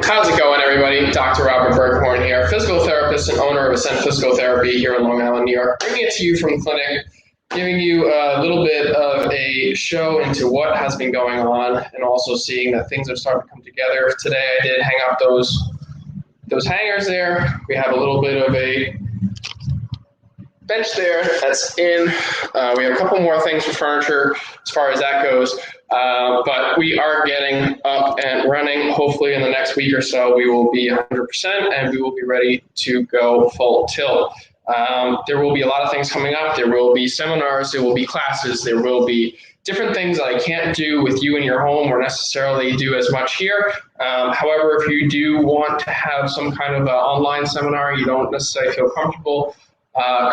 How's it going, everybody? Dr. Robert Berghorn here, physical therapist and owner of Ascent Physical Therapy here in Long Island, New York, bringing it to you from the clinic, giving you a little bit of a show into what has been going on and also seeing that things are starting to come together. Today I did hang up those hangers there. We have a little bit of a bench there that's in. We have a couple more things for furniture as far as that goes. But we are getting up and running. Hopefully in the next week or so, we will be 100% and we will be ready to go full tilt. There will be a lot of things coming up. There will be seminars, there will be classes, there will be different things that I can't do with you in your home or necessarily do as much here. However, if you do want to have some kind of online seminar, you don't necessarily feel comfortable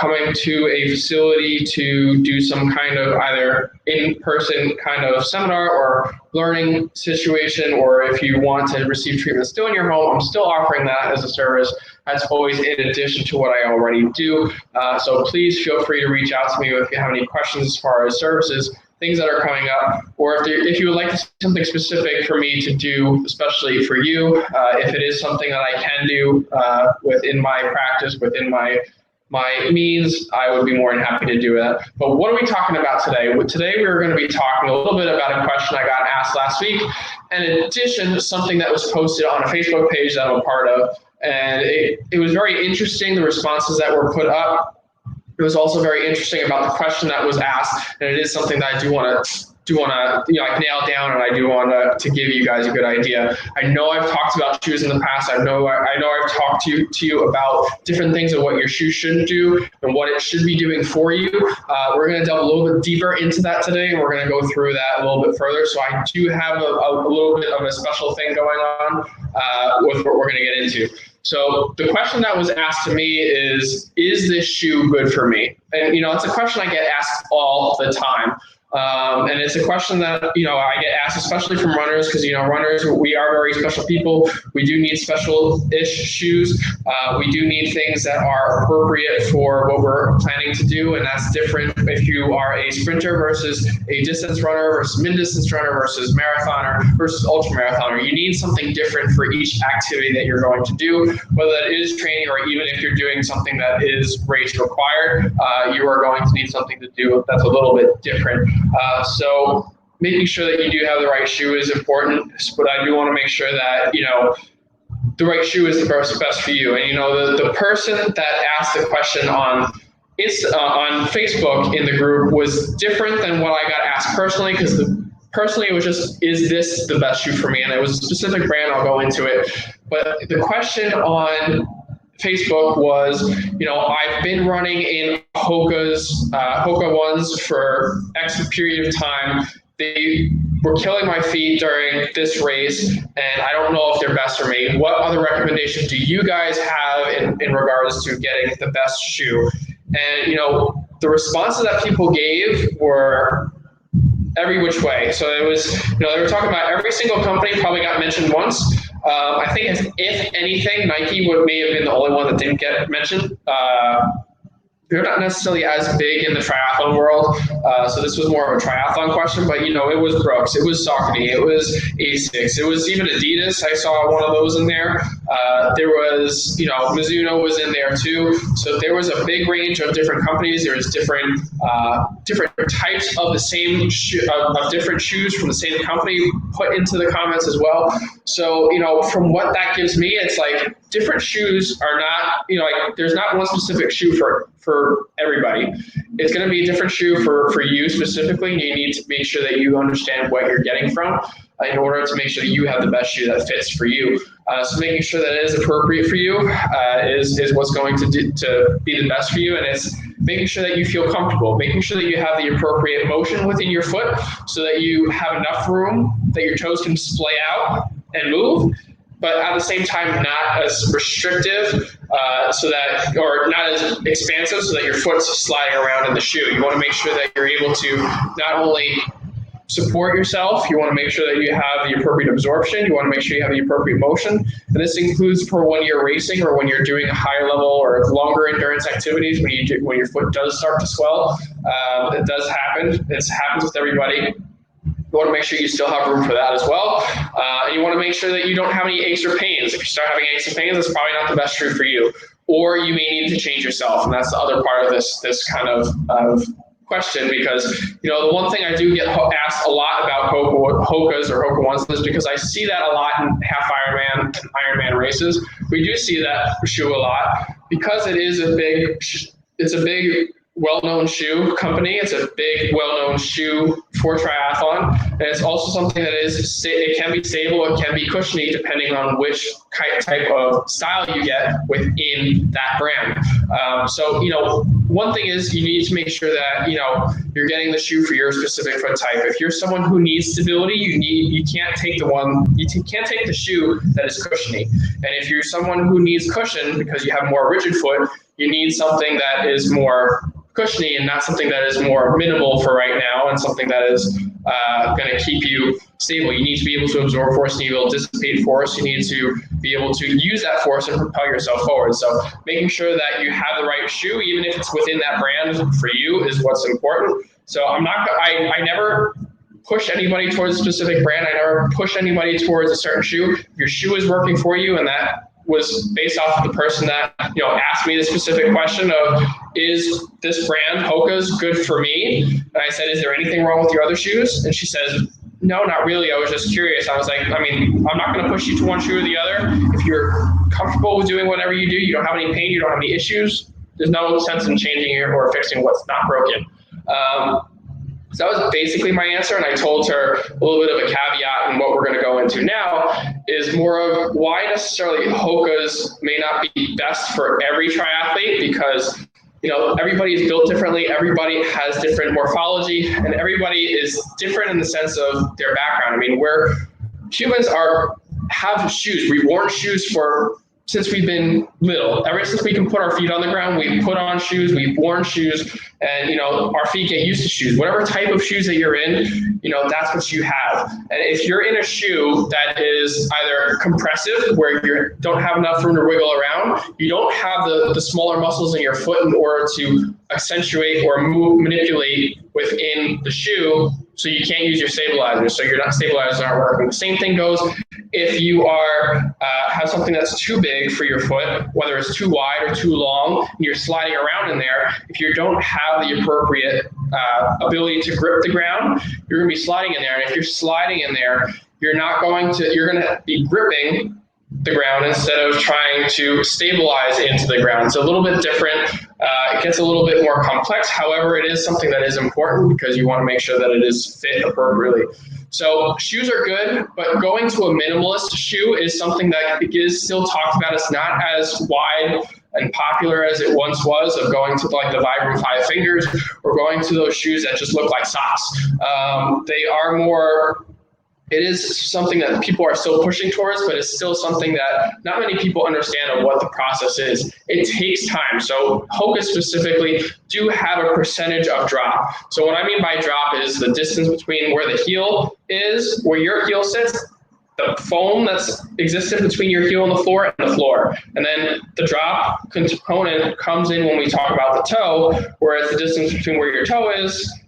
coming to a facility to do some kind of either in-person kind of seminar or learning situation, or if you want to receive treatment still in your home, I'm still offering that as a service. That's always in addition to what I already do. So please feel free to reach out to me if you have any questions as far as services, things that are coming up, or if you would like something specific for me to do, especially for you, if it is something that I can do within my practice, within my means, I would be more than happy to do that. But what are we talking about today? Today we're going to be talking a little bit about a question I got asked last week, and in addition, something that was posted on a Facebook page that I'm a part of, and it was very interesting, the responses that were put up. It was also very interesting about the question that was asked, and it is something that I do want to nail down, and I do want to give you guys a good idea. I know I've talked about shoes in the past. I know I've talked to you about different things of what your shoe should do and what it should be doing for you. We're going to delve a little bit deeper into that today, and we're going to go through that a little bit further. So I do have a little bit of a special thing going on with what we're going to get into. So the question that was asked to me is this shoe good for me? And, it's a question I get asked all the time. And it's a question that, I get asked, especially from runners, because, runners, we are very special people. We do need special-ish shoes. We do need things that are appropriate for what we're planning to do, and that's different if you are a sprinter versus a distance runner versus mid-distance runner versus marathoner versus ultra-marathoner. You need something different for each activity that you're going to do, whether that is training or even if you're doing something that is race required, you are going to need something to do that's a little bit different. So making sure that you do have the right shoe is important, but I do want to make sure that, the right shoe is the best for you. And, the person that asked the question on Facebook in the group was different than what I got asked personally, because personally it was just, is this the best shoe for me? And it was a specific brand, I'll go into it. But the question on Facebook was, I've been running in Hoka ones for X period of time. They were killing my feet during this race, and I don't know if they're best for me. What other recommendations do you guys have in regards to getting the best shoe? And, the responses that people gave were every which way. So it was, they were talking about every single company probably got mentioned once. I think if anything, Nike may have been the only one that didn't get mentioned. They're not necessarily as big in the triathlon world, so this was more of a triathlon question, but it was Brooks, it was Saucony, it was Asics, it was even Adidas. I saw one of those in there. There was, Mizuno was in there too. So there was a big range of different companies. There was different types of the same of different shoes from the same company put into the comments as well. So, from what that gives me, it's like different shoes are not, there's not one specific shoe for everybody. It's going to be a different shoe for you specifically, and you need to make sure that you understand what you're getting from in order to make sure that you have the best shoe that fits for you. So making sure that it is appropriate for you is what's going to be the best for you, and it's making sure that you feel comfortable, making sure that you have the appropriate motion within your foot so that you have enough room that your toes can splay out and move, but at the same time not as restrictive, or not as expansive so that your foot's sliding around in the shoe. You want to make sure that you're able to not only support yourself, you want to make sure that you have the appropriate absorption, you want to make sure you have the appropriate motion, and this includes for when you're racing or when you're doing higher level or longer endurance activities, when your foot does start to swell. It does happen. It happens with everybody. You want to make sure you still have room for that as well. And You want to make sure that you don't have any aches or pains. If you start having aches and pains, that's probably not the best shoe for you. Or you may need to change yourself, and that's the other part of this kind of question, because the one thing I do get asked a lot about Hokas or Hoka ones is because I see that a lot in half Ironman and Ironman races. We do see that shoe a lot because it is it's a big well-known shoe company. It's a big well-known shoe for triathlon, and it's also something that it can be stable, it can be cushiony depending on which type of style you get within that brand. So one thing is you need to make sure that you're getting the shoe for your specific foot type. If you're someone who needs stability, you can't take the shoe that is cushiony. And if you're someone who needs cushion because you have more rigid foot, you need something that is more cushiony and not something that is more minimal for right now, and something that is going to keep you stable. You need to be able to absorb force, you need to be able to dissipate force, you need to be able to use that force and propel yourself forward. So making sure that you have the right shoe, even if it's within that brand for you, is what's important. So I never push anybody towards a specific brand. I never push anybody towards a certain shoe. If your shoe is working for you, and that was based off of the person that asked me the specific question of, is this brand Hoka's good for me? And I said, is there anything wrong with your other shoes? And she says, no, not really. I was just curious. I was like, I'm not going to push you to one shoe or the other. If you're comfortable with doing whatever you do, you don't have any pain, you don't have any issues, there's no sense in changing or fixing what's not broken. So that was basically my answer, and I told her a little bit of a caveat, and what we're going to go into now is more of why necessarily Hoka's may not be best for every triathlete, because everybody is built differently, everybody has different morphology, and everybody is different in the sense of their background. I mean, humans have shoes. We've worn shoes since we've been little. Ever since we can put our feet on the ground, we've put on shoes, we've worn shoes, and our feet get used to shoes. Whatever type of shoes that you're in, that's what you have. And if you're in a shoe that is either compressive, where you don't have enough room to wiggle around, you don't have the smaller muscles in your foot in order to accentuate or manipulate within the shoe, so you can't use your stabilizers. So your stabilizers aren't working. The same thing goes if you have something that's too big for your foot, whether it's too wide or too long, and you're sliding around in there. If you don't have the appropriate ability to grip the ground, you're going to be sliding in there. And if you're sliding in there, you're going to be gripping the ground instead of trying to stabilize into the ground. It's a little bit different. It gets a little bit more complex. However, it is something that is important because you want to make sure that it is fit appropriately. So shoes are good, but going to a minimalist shoe is something that is still talked about. It's not as wide and popular as it once was, of going to like the Vibram 5 Fingers or going to those shoes that just look like socks. It is something that people are still pushing towards, but it's still something that not many people understand of what the process is. It takes time. So Hoka specifically do have a percentage of drop. So what I mean by drop is the distance between where the heel is, where your heel sits, the foam that's existed between your heel and the floor, and then the drop component comes in when we talk about the toe, where it's the distance between where your toe is,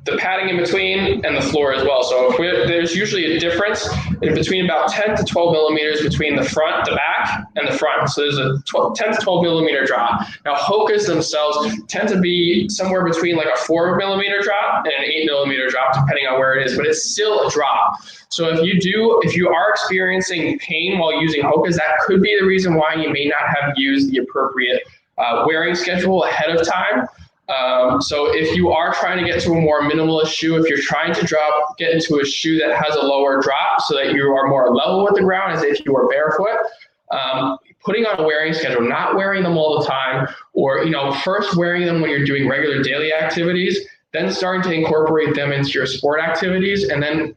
the padding in between, and the floor as well. So there's usually a difference in between about 10 to 12 millimeters between the back, and the front. So there's a 10 to 12 millimeter drop. Now Hokas themselves tend to be somewhere between like a 4 millimeter drop and an 8 millimeter drop, depending on where it is, but it's still a drop. So if you are experiencing pain while using Hokas, that could be the reason why you may not have used the appropriate wearing schedule ahead of time. So if you are trying to get to a more minimalist shoe, if you're trying to get into a shoe that has a lower drop so that you are more level with the ground as if you were barefoot, putting on a wearing schedule, not wearing them all the time, or first wearing them when you're doing regular daily activities, then starting to incorporate them into your sport activities, and then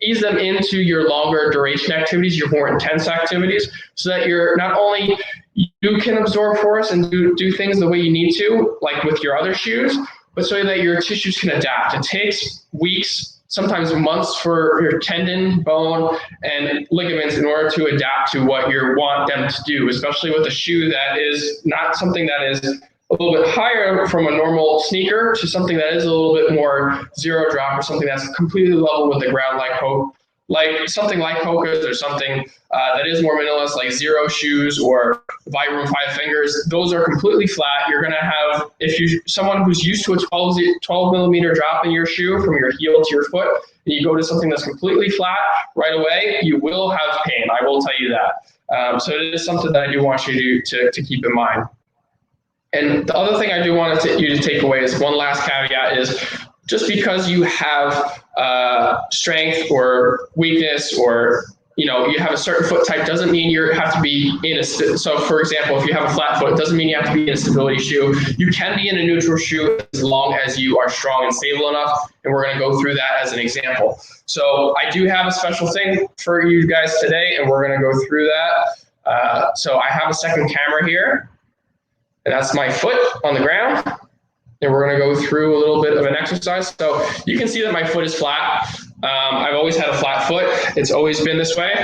ease them into your longer duration activities, your more intense activities, so that you're not only you can absorb force and do things the way you need to, like with your other shoes, but so that your tissues can adapt. It takes weeks, sometimes months, for your tendon, bone, and ligaments in order to adapt to what you want them to do, especially with a shoe that is not something that is a little bit higher from a normal sneaker to something that is a little bit more zero drop, or something that's completely level with the ground like like something like Hoka's or something that is more minimalist, like Zero shoes or Vibram Five Fingers, those are completely flat. You're going to have, if you someone who's used to a 12 millimeter drop in your shoe from your heel to your foot, and you go to something that's completely flat right away, you will have pain. I will tell you that. So it is something that I do want you to keep in mind. And the other thing I do want you to take away is one last caveat is just because you have strength or weakness or you have a certain foot type doesn't mean you have to be in a so for example, if you have a flat foot, it doesn't mean you have to be in a stability shoe. You can be in a neutral shoe as long as you are strong and stable enough, and we're going to go through that as an example. So I do have a special thing for you guys today, and we're going to go through that. So I have a second camera here, and that's my foot on the ground. And we're going to go through a little bit of an exercise. So you can see that my foot is flat. I've always had a flat foot. It's always been this way.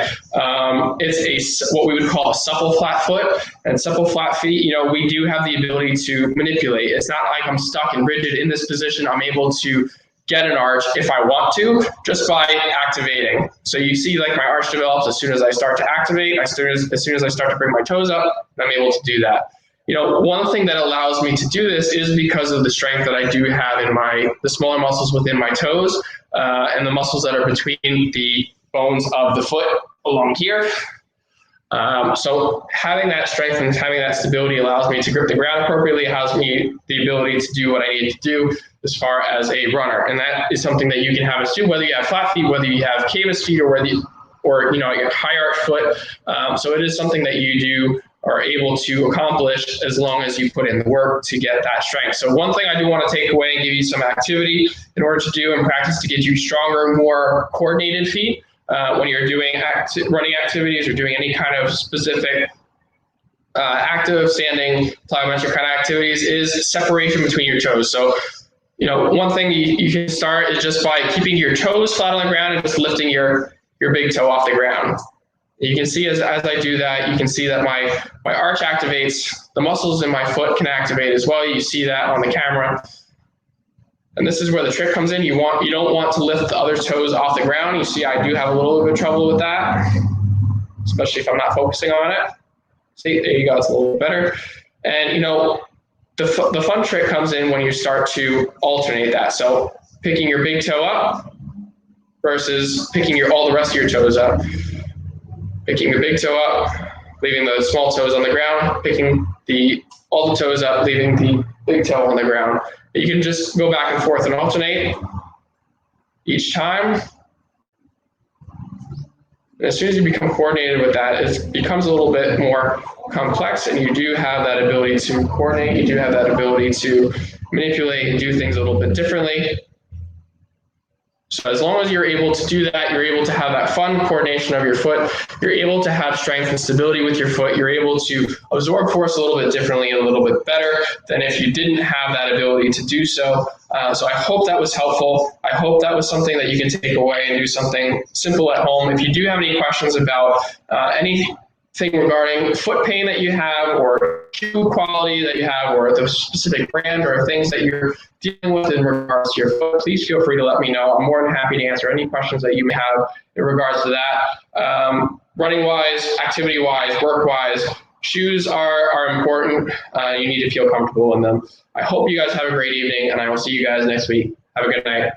It's what we would call a supple flat foot. And supple flat feet, we do have the ability to manipulate. It's not like I'm stuck and rigid in this position. I'm able to get an arch if I want to, just by activating. So you see like my arch develops as soon as I start to activate, as soon as I start to bring my toes up, I'm able to do that. One thing that allows me to do this is because of the strength that I do have in the smaller muscles within my toes and the muscles that are between the bones of the foot along here. So having that strength and having that stability allows me to grip the ground appropriately, allows me the ability to do what I need to do as far as a runner. And that is something that you can have as too, whether you have flat feet, whether you have cavus feet, or your high arch foot. So it is something that you do are able to accomplish as long as you put in the work to get that strength. So one thing I do want to take away and give you some activity in order to do and practice to get you stronger, more coordinated feet when you're doing running activities or doing any kind of specific active, standing, plyometric kind of activities is separation between your toes. So one thing you can start is just by keeping your toes flat on the ground and just lifting your big toe off the ground. You can see as I do that, you can see that my arch activates, the muscles in my foot can activate as well. You see that on the camera. And this is where the trick comes in. You don't want to lift the other toes off the ground. You see I do have a little bit of trouble with that, especially if I'm not focusing on it. See, there you go, it's a little bit better. And the fun trick comes in when you start to alternate that. So picking your big toe up versus picking all the rest of your toes up. Picking the big toe up, leaving the small toes on the ground, picking all the toes up, leaving the big toe on the ground. You can just go back and forth and alternate each time. And as soon as you become coordinated with that, it becomes a little bit more complex, and you do have that ability to coordinate, you do have that ability to manipulate and do things a little bit differently. So as long as you're able to do that, you're able to have that fun coordination of your foot, you're able to have strength and stability with your foot, you're able to absorb force a little bit differently and a little bit better than if you didn't have that ability to do so. So I hope that was helpful. I hope that was something that you can take away and do something simple at home. If you do have any questions about anything regarding foot pain that you have, or shoe quality that you have, or the specific brand or things that you're dealing with in regards to your foot, please feel free to let me know. I'm more than happy to answer any questions that you may have in regards to that. Running-wise, activity-wise, work-wise, shoes are important. You need to feel comfortable in them. I hope you guys have a great evening, and I will see you guys next week. Have a good night.